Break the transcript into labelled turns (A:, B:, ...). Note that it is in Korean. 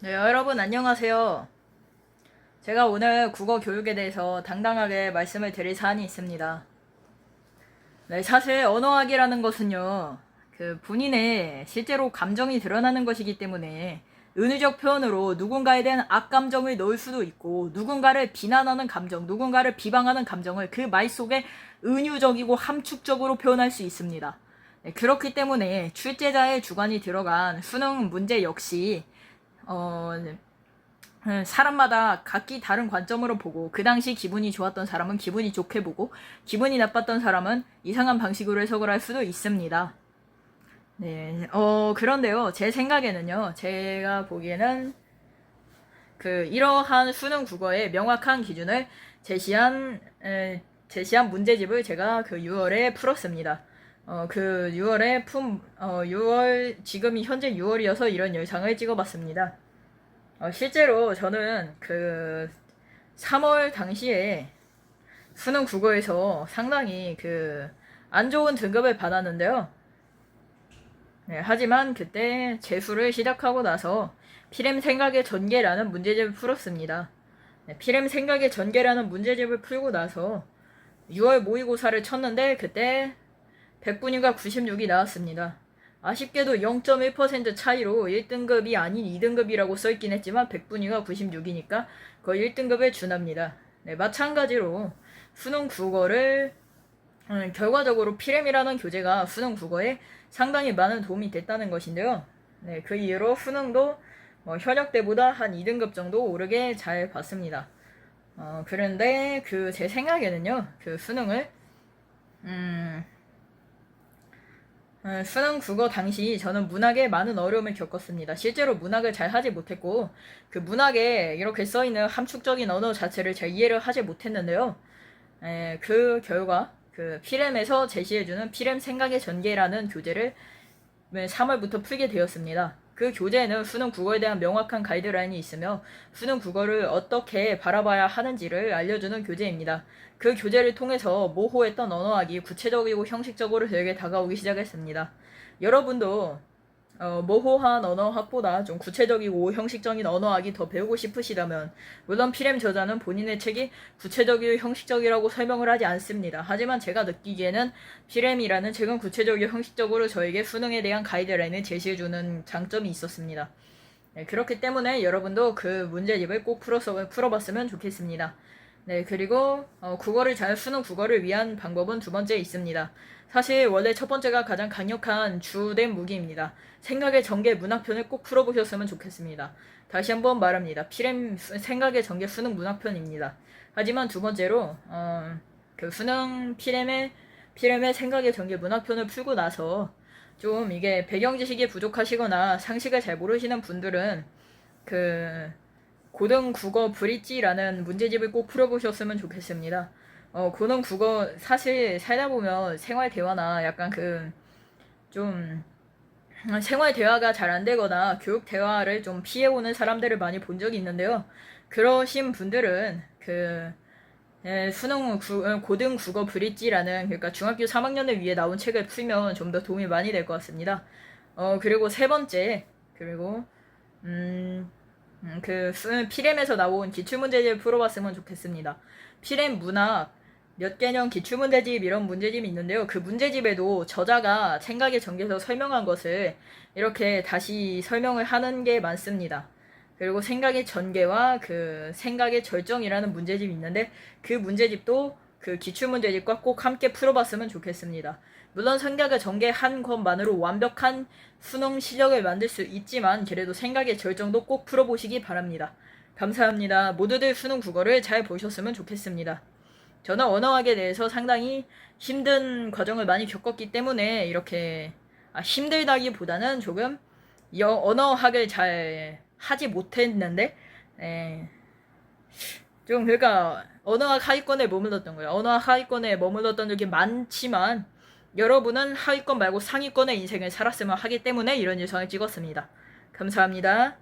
A: 네, 여러분 안녕하세요. 제가 오늘 국어 교육에 대해서 당당하게 말씀을 드릴 사안이 있습니다. 네, 사실 언어학이라는 것은요, 본인의 실제로 감정이 드러나는 것이기 때문에 은유적 표현으로 누군가에 대한 악감정을 넣을 수도 있고, 누군가를 비난하는 감정, 누군가를 비방하는 감정을 그 말 속에 은유적이고 함축적으로 표현할 수 있습니다. 네, 그렇기 때문에 출제자의 주관이 들어간 수능 문제 역시 사람마다 각기 다른 관점으로 보고, 그 당시 기분이 좋았던 사람은 기분이 좋게 보고, 기분이 나빴던 사람은 이상한 방식으로 해석을 할 수도 있습니다. 네, 그런데요, 제 생각에는요, 제가 보기에는 이러한 수능 국어의 명확한 기준을 제시한 문제집을 제가 6월에 풀었습니다. 6월, 지금이 현재 6월이어서 이런 영상을 찍어봤습니다. 실제로 저는 3월 당시에 수능 국어에서 상당히 안 좋은 등급을 받았는데요. 네, 하지만 그때 재수를 시작하고 나서 피렘 생각의 전개라는 문제집을 풀었습니다. 네, 피렘 생각의 전개라는 문제집을 풀고 나서 6월 모의고사를 쳤는데 그때 100분위가 96이 나왔습니다. 아쉽게도 0.1% 차이로 1등급이 아닌 2등급이라고 써있긴 했지만 100분위가 96이니까 거의 1등급에 준합니다. 네, 마찬가지로 수능 국어를 결과적으로 피렘이라는 교재가 수능 국어에 상당히 많은 도움이 됐다는 것인데요. 네, 그 이후로 수능도 현역 때보다 한 2등급 정도 오르게 잘 봤습니다. 그런데 제 생각에는요, 수능을 수능 국어 당시 저는 문학에 많은 어려움을 겪었습니다. 실제로 문학을 잘 하지 못했고, 문학에 이렇게 써있는 함축적인 언어 자체를 잘 이해를 하지 못했는데요. 그 결과 피렘에서 제시해주는 피렘 생각의 전개라는 교재를 3월부터 풀게 되었습니다. 그 교재에는 수능 국어에 대한 명확한 가이드라인이 있으며 수능 국어를 어떻게 바라봐야 하는지를 알려주는 교재입니다. 그 교재를 통해서 모호했던 언어학이 구체적이고 형식적으로 저에게 다가오기 시작했습니다. 여러분도 모호한 언어학보다 좀 구체적이고 형식적인 언어학이 더 배우고 싶으시다면, 물론 피렘 저자는 본인의 책이 구체적이고 형식적이라고 설명을 하지 않습니다. 하지만 제가 느끼기에는 피렘이라는 책은 구체적이고 형식적으로 저에게 수능에 대한 가이드라인을 제시해주는 장점이 있었습니다. 네, 그렇기 때문에 여러분도 그 문제집을 꼭 풀어봤으면 좋겠습니다. 네, 그리고 수능 국어를 위한 방법은 두 번째 있습니다. 사실 원래 첫 번째가 가장 강력한 주된 무기입니다. 생각의 전개 문학편을 꼭 풀어보셨으면 좋겠습니다. 다시 한번 말합니다. 피렘 생각의 전개 수능 문학편입니다. 하지만 두 번째로 수능 피렘의 생각의 전개 문학편을 풀고 나서 좀 이게 배경 지식이 부족하시거나 상식을 잘 모르시는 분들은 고등 국어 브릿지라는 문제집을 꼭 풀어보셨으면 좋겠습니다. 고등 국어 사실 살다 보면 생활 대화나 약간 좀 생활 대화가 잘 안 되거나 교육 대화를 좀 피해오는 사람들을 많이 본 적이 있는데요. 그러신 분들은 고등 국어 브릿지라는, 그러니까 중학교 3학년을 위해 나온 책을 풀면 좀 더 도움이 많이 될 것 같습니다. 그리고 세 번째, 피렘에서 나온 기출문제집을 풀어봤으면 좋겠습니다. 피렘 문학 몇 개년 기출문제집 이런 문제집이 있는데요. 그 문제집에도 저자가 생각의 전개에서 설명한 것을 이렇게 다시 설명을 하는 게 많습니다. 그리고 생각의 전개와 생각의 절정이라는 문제집이 있는데 그 문제집도 기출문제집과 꼭 함께 풀어봤으면 좋겠습니다. 물론 생각의 전개 한 것만으로 완벽한 수능 실력을 만들 수 있지만 그래도 생각의 절정도 꼭 풀어보시기 바랍니다. 감사합니다. 모두들 수능 국어를 잘 보셨으면 좋겠습니다. 저는 언어학에 대해서 상당히 힘든 과정을 많이 겪었기 때문에 힘들다기보다는 조금 언어학을 잘 하지 못했는데 언어학 하위권에 머물렀던 거예요. 언어학 하위권에 머물렀던 적이 많지만 여러분은 하위권 말고 상위권의 인생을 살았으면 하기 때문에 이런 영상을 찍었습니다. 감사합니다.